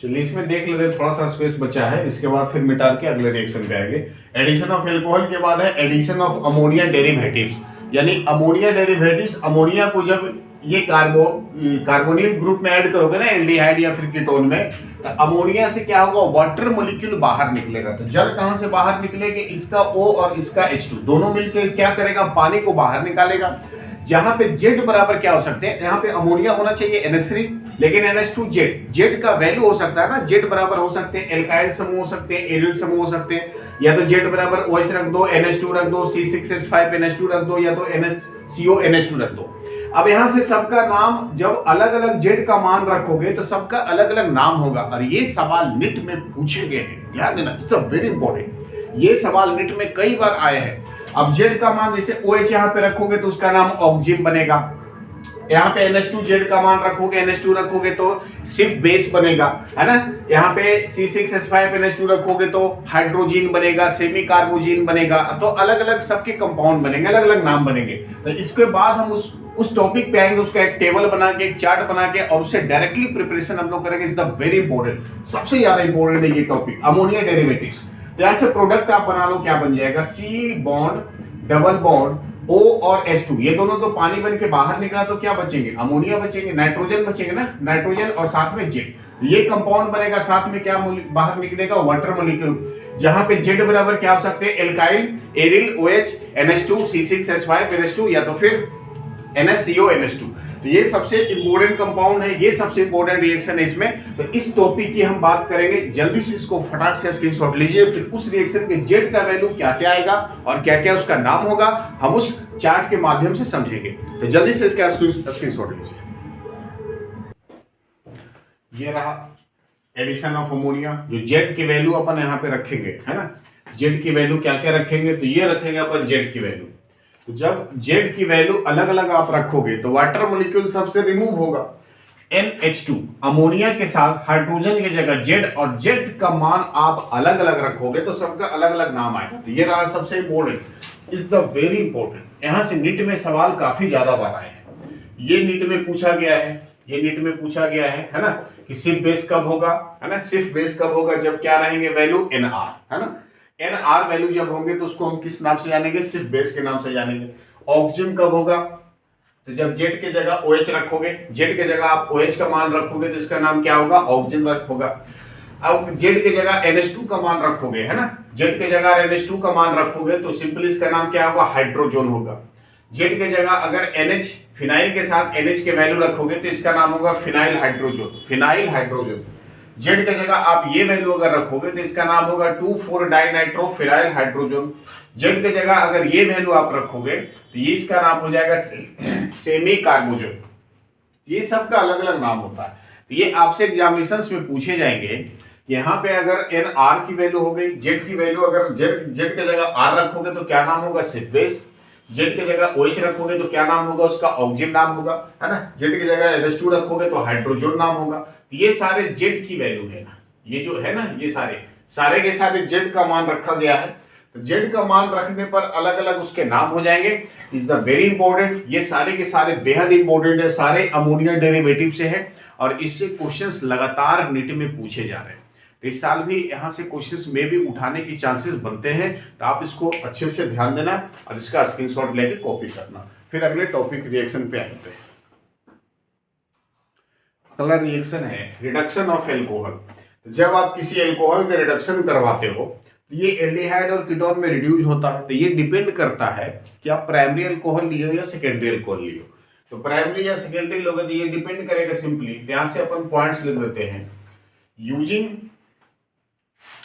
चलिए इसमें देख लेते हैं, थोड़ा सा स्पेस बचा है, इसके बाद फिर मिटा के अगले रिएक्शन पे आएंगे। एडिशन ऑफ एल्कोहल के बाद है एडिशन ऑफ अमोनिया डेरिवेटिव्स, यानी अमोनिया डेरिवेटिव्स, अमोनिया को जब ये कार्बोनिल ग्रुप में ऐड करोगे ना एल्डिहाइड या फिर कीटोन में, तो अमोनिया से क्या होगा वाटर मॉलिक्यूल बाहर निकलेगा। तो जल कहां से बाहर निकलेगा, इसका O और इसका H2 दोनों मिलकर क्या करेगा पानी को बाहर निकालेगा। जहां पे Z बराबर क्या हो सकते हैं, यहाँ पे अमोनिया होना चाहिए NH3, लेकिन NH2 Z का वैल्यू हो सकता है ना, Z बराबर हो सकते हैं एल्काइल समूह हो सकते हैं, एरिल समूह हो सकते हैं, या तो Z बराबर OH रख दो, NH2 रख दो, C6H5NH2 रख दो, या तो NaCO NH2 रख दो। अब यहां से सबका नाम जब अलग अलग Z का मान रखोगे तो सबका अलग अलग नाम होगा। और ये सवाल निट में पूछे गए हैं, ध्यान देना, इट्स वेरी इंपॉर्टेंट। ये सवाल निट में कई बार आए हैं। अब जेड का मान जैसे OH यहाँ पे रखोगे तो उसका नाम ऑक्जिन बनेगा, यहाँ पे NH2 जेड का मान रखोगे, NH2 रखोगे तो सिर्फ बेस बनेगा, है ना। यहाँ पे C6H5NH2 रखोगे तो हाइड्रोजीन बनेगा, सेमी कार्बोजीन बनेगा। तो अलग अलग सबके कंपाउंड बनेंगे, अलग अलग नाम बनेंगे। तो इसके बाद हम उस टॉपिक पे आएंगे, उसका एक टेबल बना के, एक चार्ट बना के, और उससे डायरेक्टली प्रिपरेशन हम लोग करेंगे। इज द वेरी इंपॉर्टेंट, सबसे ज्यादा इंपॉर्टेंट है ये टॉपिक, अमोनिया डेरिवेटिव्स। तो यहाँ से प्रोडक्ट आप बना लो, क्या बन जाएगा, C bond double bond O और H2, ये दोनों तो पानी बन के बाहर निकला तो क्या बचेंगे, अमोनिया बचेंगे, नाइट्रोजन बचेंगे ना, नाइट्रोजन और साथ में जेड। ये कंपाउंड बनेगा, साथ में क्या बाहर निकलेगा, वाटर मॉलिक्यूल। जहां पे जेड बराबर क्या हो सकते हैं, alkyl, aryl, OH, NH2, C6H5NH2 या तो फिर NaCO NH2। तो ये सबसे इंपॉर्टेंट कंपाउंड है, ये सबसे इंपॉर्टेंट रिएक्शन है इसमें। तो इस टॉपिक की हम बात करेंगे, जल्दी से इसको फटाक से स्क्रीनशॉट लीजिए। फिर उस रिएक्शन के जेड का वैल्यू क्या क्या आएगा और क्या क्या उसका नाम होगा, हम उस चार्ट के माध्यम से समझेंगे। तो जल्दी से इसका स्क्रीनशॉट लीजिए। ये रहा एडिशन ऑफ अमोनिया, जो जेड की वैल्यू अपन यहाँ पे रखेंगे, है ना। जेड की वैल्यू क्या क्या रखेंगे, तो ये रखेंगे अपन जेड की वैल्यू। तो जब जेड की वैल्यू अलग अलग आप रखोगे तो वाटर मॉलिक्यूल सबसे रिमूव होगा, NH2 अमोनिया के साथ हाइड्रोजन की जगह जेड, और जेड का मान आप अलग अलग रखोगे तो सबका अलग अलग नाम आएगा। तो ये रहा सबसे important, is the very important. यहां से नीट में सवाल काफी ज्यादा बार आए हैं, ये नीट में पूछा गया है, ये नीट में पूछा गया है ना, कि सिर्फ बेस कब होगा, है ना, सिर्फ बेस कब होगा, जब क्या रहेंगे वैल्यू NR, है ना। NR वैल्यू जब होंगे तो उसको हम किस नाम से जानेंगे, सिर्फ बेस के नाम से जानेंगे। ऑक्सीजन कब होगा, तो जब जेड के जगह OH रखोगे, जेड के जगह आप OH का मान रखोगे तो इसका नाम क्या होगा, ऑक्सीजन रखोगा। अब जेड के जगह NH2 का मान रखोगे, है ना, जेड के जगह NH2 का मान रखोगे तो सिंपली इसका नाम क्या होगा, हाइड्रोजन होगा। जेड के जगह अगर NH फिनाइल के साथ NH के वैल्यू रखोगे तो इसका नाम होगा phenyl hydrogen, phenyl hydrogen. Z के जगह आप ये वैल्यू अगर रखोगे तो इसका नाम होगा 2,4-डाइनाइट्रो फिनाइल हाइड्रोजन। जेड के जगह अगर ये वैल्यू आप रखोगे तो ये इसका नाम हो जाएगा सेमी कार्बोजन। ये सबका अलग अलग नाम होता है। तो ये आपसे एग्जामिनेशंस में पूछे जाएंगे। यहाँ पे अगर NR की वैल्यू हो गई, जेड की वैल्यू अगर जेड के जगह R रखोगे तो क्या नाम होगा, सिर्फ। जेड की जगह OH रखोगे तो क्या नाम होगा, उसका ऑक्सीजन नाम होगा, है ना। जेड की जगह NH2 रखोगे तो हाइड्रोजन नाम होगा। ये सारे जेड की वैल्यू है ना, ये जो है ना, ये सारे के सारे जेड का मान रखा गया है। तो जेड का मान रखने पर अलग अलग उसके नाम हो जाएंगे। इज द वेरी इंपॉर्टेंट, ये सारे के सारे बेहद इंपॉर्टेंट है, सारे अमोनिया डेरिवेटिव से है और इससे क्वेश्चंस लगातार नीट में पूछे जा रहे हैं। तो इस साल भी यहाँ से क्वेश्चंस में भी उठाने की चांसेस बनते हैं। तो आप इसको अच्छे से ध्यान देना और इसका स्क्रीनशॉट लेके कॉपी करना। फिर अगले टॉपिक रिएक्शन पे आते हैं। अगला रिएक्शन है रिडक्शन ऑफ एल्कोहल। जब आप किसी एल्कोहल का रिडक्शन करवाते हो तो ये एल्डिहाइड और कीटोन में रिड्यूस होता है। तो ये डिपेंड करता है कि आप प्राइमरी एल्कोहल लियो या सेकेंडरी एल्कोहल लियो। तो प्राइमरी या सेकेंडरी लोगे तो ये डिपेंड करेगा सिंपली, यहां से अपन पॉइंट्स लिख देते हैं। यूजिंग,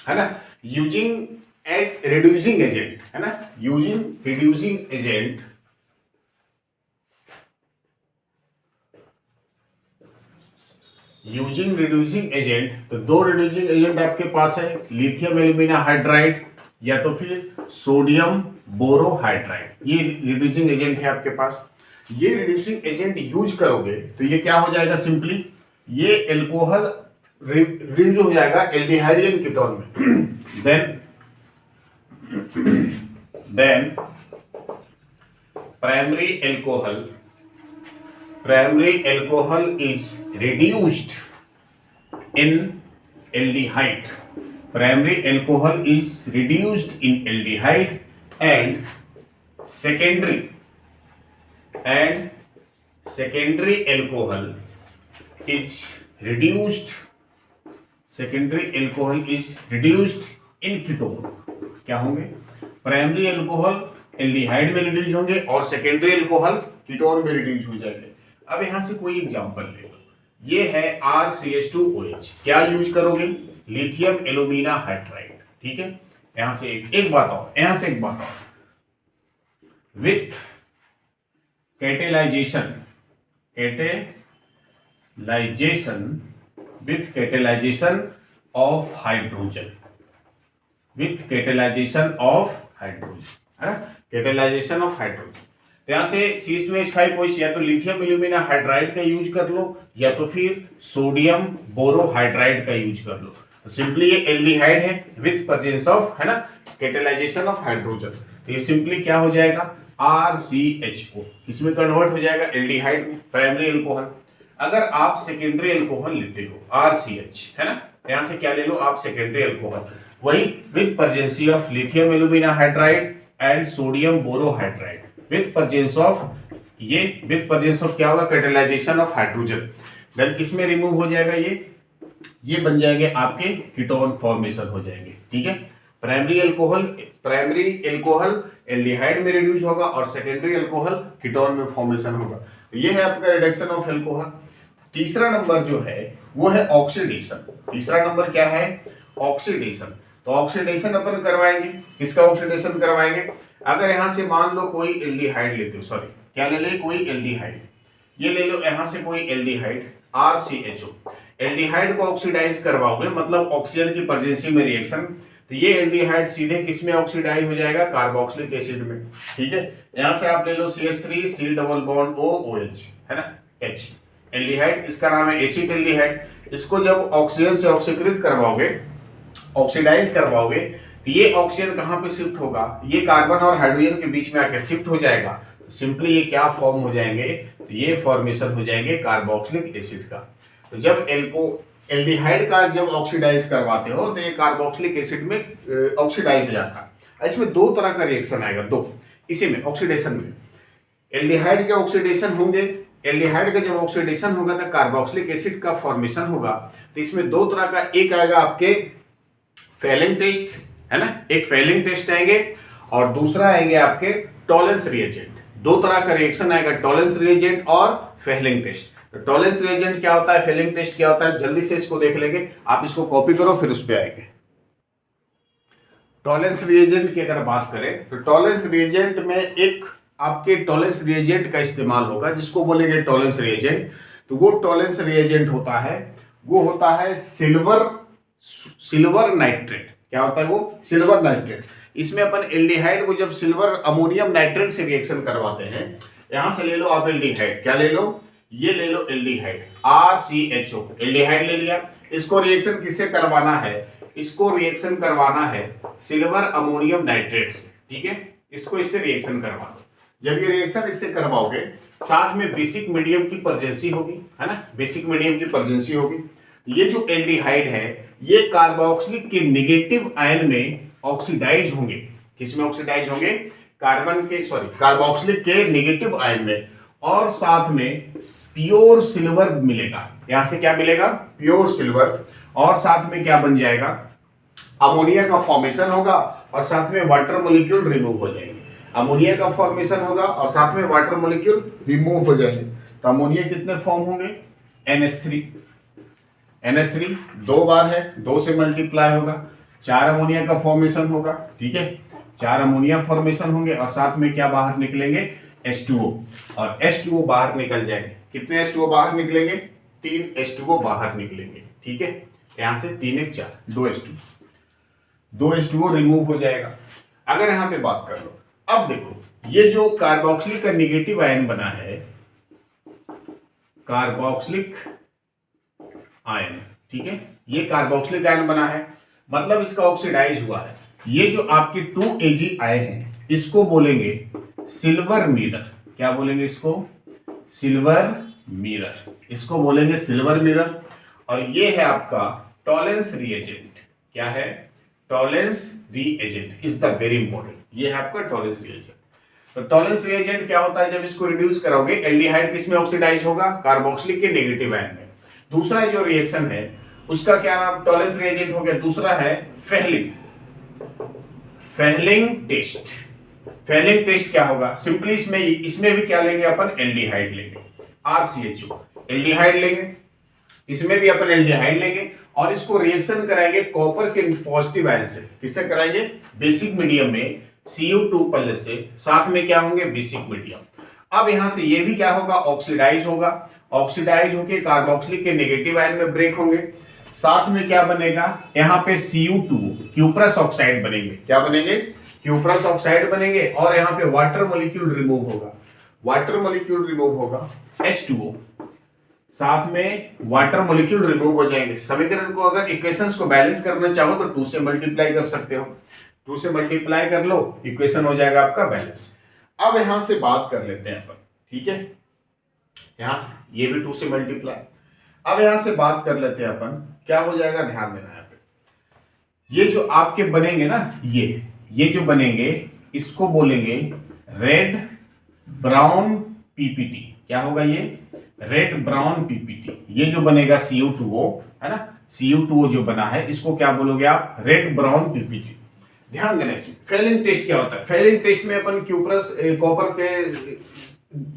है ना, यूजिंग एट रिड्यूसिंग एजेंट, है ना, using reducing agent, using reducing agent. तो दो रिड्यूसिंग एजेंट आपके पास है, लिथियम एल्यूमिना हाइड्राइड या तो फिर सोडियम बोरोहाइड्राइड। ये रिड्यूसिंग एजेंट है आपके पास। ये रिड्यूसिंग एजेंट यूज करोगे तो ये क्या हो जाएगा, सिंपली ये एल्कोहल रिड्यूस हो जाएगा एल्डिहाइड कीटोन में। Then primary alcohol is reduced in aldehyde. Primary alcohol is reduced in aldehyde and secondary alcohol is reduced in ketone. क्या होंगे, प्राइमरी अल्कोहल एल्डिहाइड में रिड्यूस होंगे और सेकेंडरी अल्कोहल कीटोन में रिड्यूस हो जाएंगे। अब यहां से कोई एग्जांपल ले लो, ये है RCH2OH, क्या यूज करोगे, लिथियम एल्यूमिना हाइड्राइड। ठीक है, यहां से एक बात और, विथ कैटेलाइजेशन ऑफ हाइड्रोजन, है ना। कैटालाइजेशन ऑफ हाइड्रोजन। तो यहाँ से CH2H5 या तो लिथियम एल्यूमिना हाइड्राइड का यूज कर लो या तो फिर सोडियम बोरोहाइड्राइड का यूज कर लो। तो सिंपली ये एल्डिहाइड है विथ प्रेजेंस ऑफ, है ना, कैटालाइजेशन ऑफ हाइड्रोजन। तो ये सिंपली क्या हो जाएगा, RCHO, किसमें कन्वर्ट हो जाएगा, एल्डिहाइड में, प्राइमरी एल्कोहल। अगर आप सेकेंडरी एल्कोहल लेते हो RCH, है ना, यहां से क्या ले लो आप, सेकेंडरी एल्कोहल, वही with presence of lithium alumina hydride and sodium borohydride with presence of, ये विथ प्रेजेंस ऑफ क्या होगा, कैटालाइजेशन ऑफ हाइड्रोजन। देन किसमें रिमूव हो जाएगा, ये बन जाएंगे आपके कीटोन फॉर्मेशन हो जाएंगे। ठीक है, प्राइमरी एल्कोहल एल्डिहाइड में रिड्यूस होगा और सेकेंडरी एल्कोहल कीटोन में फॉर्मेशन होगा। तो ये है आपका रिडक्शन ऑफ एल्कोहल। तीसरा नंबर जो है वो है ऑक्सीडेशन। तीसरा नंबर क्या है, ऑक्सीडेशन। तो ऑक्सीडेशन अपन करवाएंगे, किसका ऑक्सीडेशन करवाएंगे, अगर यहां से मान लो कोई एल्डिहाइड लेते हो, सॉरी क्या ले ले, कोई एल्डिहाइड, ये ले लो यहां से कोई एल्डिहाइड RCHO, एल्डिहाइड को ऑक्सीडाइज करवाओगे मतलब ऑक्सीजन की प्रेजेंसी में रिएक्शन, तो ये एल्डिहाइड सीधे किसमें ऑक्सीडाइज हो जाएगा, कार्बोक्सिलिक एसिड में। ठीक है, यहां से आप ले लो CH3 C double bond OH, है ना, H, एल्डिहाइड, इसका नाम है एसिड एल्डिहाइड। इसको जब ऑक्सीजन से ऑक्सीकृत करवाओगे, ऑक्सीडाइज करवाओगे, तो ये ऑक्सीजन कहां पे शिफ्ट होगा, ये कार्बन और हाइड्रोजन के बीच में आके शिफ्ट हो जाएगा। तो सिंपली ये क्या फॉर्म हो जाएंगे, तो ये फॉर्मेशन हो जाएंगे कार्बोक्सिलिक एसिड का। तो जब एल्डिहाइड का जब ऑक्सीडाइज करवाते हो तो ये कार्बोक्सिलिक एसिड में ऑक्सीडाइज हो जाता है। इसमें दो तरह का रिएक्शन आएगा, दो, इसी में ऑक्सीडेशन में एल्डिहाइड के ऑक्सीडेशन होंगे, एल्डिहाइड का जब ऑक्सीडेशन होगा तो कार्बोक्सिलिक एसिड का फॉर्मेशन होगा। तो इसमें दो तरह का, एक आएगा आपके फेलिंग टेस्ट, है ना, एक फेलिंग टेस्ट आएंगे और दूसरा आएंगे आपके टॉलेंस रिएजेंट। दो तरह का रिएक्शन आएगा, टॉलेंस रिएजेंट और फेलिंग टेस्ट। तो टॉलेंस रिएजेंट क्या होता है, फेलिंग टेस्ट क्या होता है, जल्दी से इसको देख लेंगे, आप इसको कॉपी करो फिर उस पर आएंगे। टॉलेंस रिएजेंट की अगर बात करें तो टॉलेंस रिएजेंट में एक आपके टॉलेंस रिएजेंट का इस्तेमाल होगा जिसको बोलेंगे टॉलेंस रिएजेंट। तो वो टॉलेंस रिएजेंट होता है, वो होता है सिल्वर नाइट्रेट। क्या होता है वो, सिल्वर नाइट्रेट। इसमें अपन एल्डिहाइड को जब सिल्वर अमोनियम नाइट्रेट से रिएक्शन करवाते हैं, यहां से ले लो आप एल्डिहाइड, क्या ले लो, ये ले लो एल्डिहाइड RCHO, एल्डिहाइड ले लिया। इसको रिएक्शन किससे करवाना है, इसको रिएक्शन करवाना है सिल्वर अमोनियम नाइट्रेट से। ठीक है, इसको इससे रिएक्शन करवा दो। जब ये रिएक्शन इससे करवाओगे, साथ में बेसिक मीडियम की प्रेजेंसी होगी, है ना, बेसिक मीडियम की प्रेजेंसी होगी। ये जो एल्डिहाइड है ये कार्बोक्सिलिक के नेगेटिव आयन में ऑक्सीडाइज होंगे। किसमें ऑक्सीडाइज होंगे, कार्बोक्सिलिक के नेगेटिव आयन में, और साथ में प्योर सिल्वर मिलेगा। यहां से क्या मिलेगा, प्योर सिल्वर, और साथ में क्या बन जाएगा, अमोनिया का फॉर्मेशन होगा और साथ में वाटर मॉलिक्यूल रिमूव हो जाएंगे। अमोनिया का फॉर्मेशन होगा और साथ में वाटर मॉलिक्यूल रिमूव हो जाएंगे। तो अमोनिया कितने फॉर्म होंगे, NH3 दो बार है, 2 से मल्टीप्लाई होगा, 4 अमोनिया का फॉर्मेशन होगा। ठीक है, 4 अमोनिया फॉर्मेशन होंगे और साथ में क्या बाहर निकलेंगे, H2O, और H2O बाहर निकल जाएंगे। कितने H2O बाहर निकलेंगे, 3 H2O बाहर निकलेंगे। ठीक है, यहां से 3 1 4, 2 H2O रिमूव हो जाएगा। अगर यहां पे बात कर लो, अब देखो ये जो कार्बोक्सिलिक का नेगेटिव आयन बना है, कार्बोक्सिलिक आयन, ठीक है, ये कार्बोक्सिलिक आयन बना है, मतलब इसका ऑक्सीडाइज हुआ है। ये जो आपके 2Ag आए हैं इसको बोलेंगे सिल्वर मिरर। क्या बोलेंगे इसको, सिल्वर मिरर, इसको बोलेंगे सिल्वर मिरर। और ये है आपका टॉलेंस रिएजेंट। क्या है, Tollens reagent is the very important, ये है आपका टॉलेंस रिएजेंट। तो टॉलेंस रिएजेंट क्या होता है, जब इसको रिड्यूस कराओगे एल्डिहाइड किसमें ऑक्सीडाइज होगा, कार्बोक्सिलिक के नेगेटिव आयन में। दूसरा जो रिएक्शन है उसका क्या नाम, टॉलेंस रिएजेंट हो गया। दूसरा है फेहलिंग टेस्ट। फेहलिंग टेस्ट क्या होगा, सिंपली इसमें भी क्या लेंगे अपन, एल्डिहाइड लेंगे, RCHO एल्डिहाइड लेंगे, इसमें भी अपन एल्डिहाइड लेंगे और इसको रिएक्शन कराएंगे कॉपर के पॉजिटिव आयन से। किससे कराएंगे, बेसिक मीडियम में Cu2+ से, साथ में क्या होंगे, बेसिक मीडियम। अब यहां से ये भी क्या होगा, ऑक्सीडाइज होगा, ऑक्सीडाइज होकर कार्बोक्सिलिक के नेगेटिव आयन में ब्रेक होंगे, साथ में क्या बनेगा, यहाँ पे Cu2 क्यूप्रस ऑक्साइड बनेंगे। क्या बनेंगे, क्यूप्रस ऑक्साइड बनेंगे। और यहाँ पे वाटर मॉलिक्यूल रिमूव होगा, वाटर मॉलिक्यूल रिमूव होगा H2O, साथ में वाटर मॉलिक्यूल रिमूव हो जाएंगे। समीकरण को अगर इक्वेशंस को बैलेंस करना चाहो तो 2 से मल्टीप्लाई कर सकते हो, 2 से मल्टीप्लाई कर लो, इक्वेशन हो जाएगा आपका बैलेंस। अब यहां से बात कर लेते हैं अपन, ठीक है, यहां से ये भी 2 से मल्टीप्लाई। अब यहां से बात कर लेते हैं अपन, क्या हो जाएगा, ध्यान देना यहाँ पे। ये जो आपके बनेंगे ना, ये जो बनेंगे इसको बोलेंगे रेड ब्राउन पीपीटी। क्या होगा ये, रेड ब्राउन पीपीटी। ये जो बनेगा Cu2O है ना, Cu2O जो बना है इसको क्या बोलोगे आप, रेड ब्राउन पीपीटी। ध्यान देना इसमें फेलिंग टेस्ट क्या होता है। फेलिंग टेस्ट में अपन क्यूप्रस कॉपर के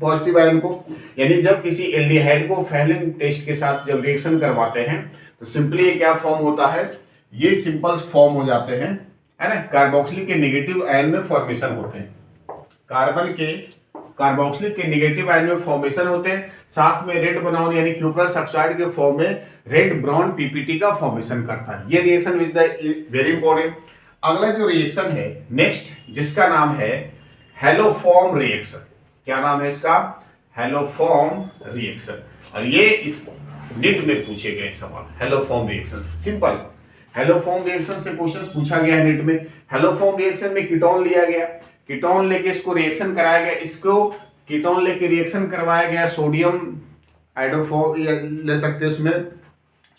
पॉजिटिव आयन को, यानी जब किसी एल्डिहाइड को फेलिंग टेस्ट के साथ जब रिएक्शन करवाते हैं तो सिंपली ये क्या फॉर्म होता है, ये सिंपल्स फॉर्म हो जाते हैं, है ना। कार्बोक्सिलिक के नेगेटिव आयन में फॉर्मेशन होते हैं, कार्बोक्सिलिक के नेगेटिव आयन में फॉर्मेशन होते हैं, साथ में रेड ब्राउन यानी क्यूप्रस ऑक्साइड के फॉर्म में रेड ब्राउन पीपीटी का फॉर्मेशन करता है। ये reaction is the very important. अगला जो रिएक्शन है नेक्स्ट, जिसका नाम है हेलोफॉर्म रिएक्शन। क्या नाम है इसका, हेलोफॉर्म रिएक्शन। और ये इस नीट में पूछे गए सवाल हेलोफॉर्म रिएक्शन से। सिंपल, हेलोफॉर्म रिएक्शन से क्वेश्चंस पूछा गया है नीट में। हेलोफॉर्म रिएक्शन में कीटोन लिया गया, कीटोन लेके इसको रिएक्शन कराया गया, इसको कीटोन लेके रिएक्शन करवाया गया सोडियम हाइड्रोफॉर्म ले सकते हैं, उसमें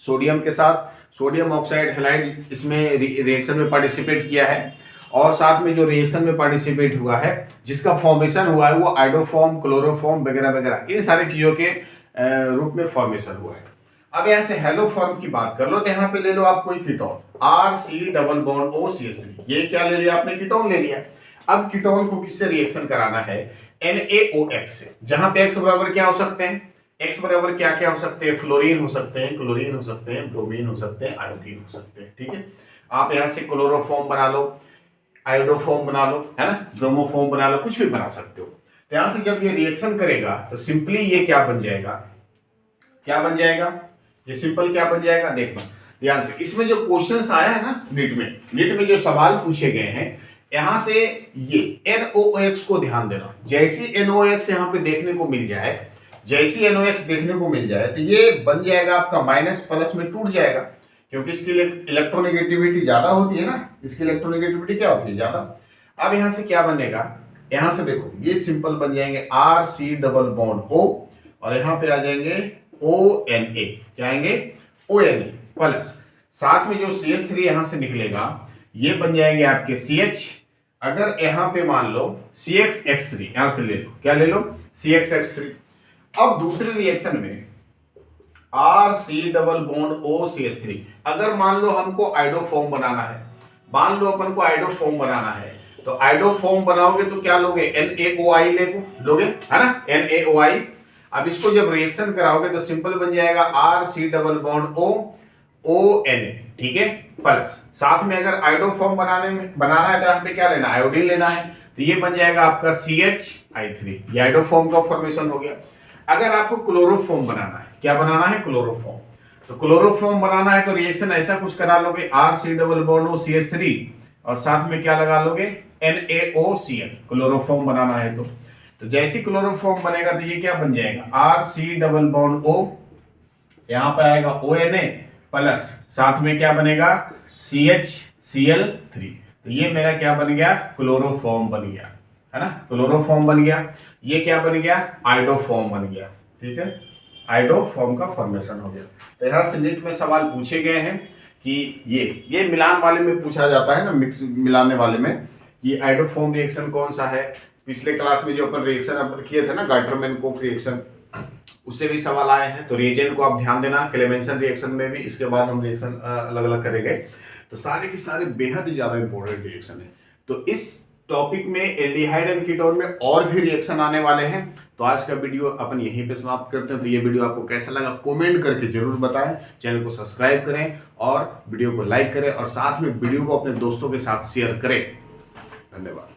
सोडियम के साथ सोडियम ऑक्साइड हैलाइड इसमें रिएक्शन में पार्टिसिपेट किया है। और साथ में जो रिएक्शन में पार्टिसिपेट हुआ है जिसका फॉर्मेशन हुआ है वो आइडोफॉर्म, क्लोरोफॉर्म वगैरह वगैरह इन सारी चीजों के रूप में फॉर्मेशन हुआ है। अब यहाँ से हेलोफॉर्म की बात कर लो तो यहाँ पे ले लो आप कोई कीटोन RC+OCH3, ये क्या ले लिया आपने, कीटोन ले लिया। अब कीटोन को किससे रिएक्शन कराना है, NaOH से, जहां पे X बराबर क्या हो सकते हैं, X बराबर क्या क्या हो सकते हैं, फ्लोरीन हो सकते हैं, क्लोरीन हो सकते हैं, ब्रोमीन हो सकते हैं, आयोडीन हो सकते हैं। ठीक है, आप यहाँ से क्लोरोफॉर्म बना लो, आयोडोफॉर्म बना लो, है ना, ब्रोमोफॉर्म बना लो, कुछ भी बना सकते हो। तो यहां से जब ये रिएक्शन करेगा तो सिंपली ये क्या बन जाएगा, क्या बन जाएगा, ये सिंपल क्या बन जाएगा, देखना ध्यान से। इसमें जो क्वेश्चंस आया है ना नीट में जो सवाल पूछे गए हैं, यहां से ये NOx को ध्यान देना। जैसी NOx यहाँ पे देखने को मिल जाए, जैसी NOx देखने को मिल जाए तो ये बन जाएगा आपका माइनस प्लस में टूट जाएगा, क्योंकि इसकी इलेक्ट्रोनेगेटिविटी ज्यादा होती है ना, इसकी इलेक्ट्रोनेगेटिविटी क्या होती है, ज्यादा। अब यहां से क्या बनेगा, यहां से देखो ये सिंपल बन जाएंगे RC+O और यहाँ पे आ जाएंगे ONA, क्या आएंगे, ONA प्लस, साथ में जो CH3 यहां से निकलेगा ये बन जाएंगे आपके CH। अगर यहाँ पे मान लो CXX3 यहां से ले लो, क्या ले लो, CXX3। अब दूसरे रिएक्शन में RC+OCH3, अगर मान लो हमको आइडोफॉर्म बनाना है, मान लो अपन को आइडोफॉर्म बनाना है, तो आइडोफॉर्म बनाओगे तो क्या लोगे, NaOI लोगे, है ना, NaOI। अब इसको जब रिएक्शन कराओगे तो सिंपल बन जाएगा RC+ONA, ठीक है, प्लस, साथ में अगर आइडोफॉर्म बनाना है तो यहाँ पे क्या लेना, आयोडीन लेना है, तो ये बन जाएगा आपका CHI3, ये आइडोफॉर्म का फॉर्मेशन हो गया। अगर आपको क्लोरोफॉर्म बनाना है, क्या बनाना है, क्लोरोफॉर्म, तो क्लोरोफॉर्म बनाना है तो रिएक्शन ऐसा कुछ करा लोगे RC+OCH3 और साथ में क्या लगा लोगे, NaOCl, क्लोरोफॉर्म बनाना है तो जैसे क्लोरोफॉर्म बनेगा तो ये क्या बन जाएगा, RC+O, यहाँ पे आएगा ONA प्लस, साथ में क्या बनेगा, CHCl3, तो ये मेरा क्या बन गया, क्लोरोफॉर्म बन गया, है ना, क्लोरोफॉर्म बन गया। ये क्या बन गया, आइडोफॉर्म बन गया, ठीक है, आइडोफॉर्म का फॉर्मेशन हो गया। तो यहाँ से नीट में सवाल पूछे गए हैं कि ये मिलान वाले में पूछा जाता है ना, मिक्स मिलाने वाले में, ये आइडोफॉर्म रिएक्शन कौन सा है। पिछले क्लास में जो अपन रिएक्शन अपन किए थे ना, गाइटरमैन कोक रिएक्शन, उससे भी सवाल आए हैं, तो रिएजेंट को आप ध्यान देना, क्लेमेंसन रिएक्शन में भी, इसके बाद हम रिएक्शन अलग अलग करेंगे, तो सारे के सारे बेहद ही ज्यादा इंपॉर्टेंट रिएक्शन है। तो इस टॉपिक में एल्डिहाइड एंड कीटोन में और भी रिएक्शन आने वाले हैं। तो आज का वीडियो अपन यहीं पे समाप्त करते हैं। तो ये वीडियो आपको कैसा लगा कमेंट करके जरूर बताएं, चैनल को सब्सक्राइब करें और वीडियो को लाइक करें और साथ में वीडियो को अपने दोस्तों के साथ शेयर करें। धन्यवाद।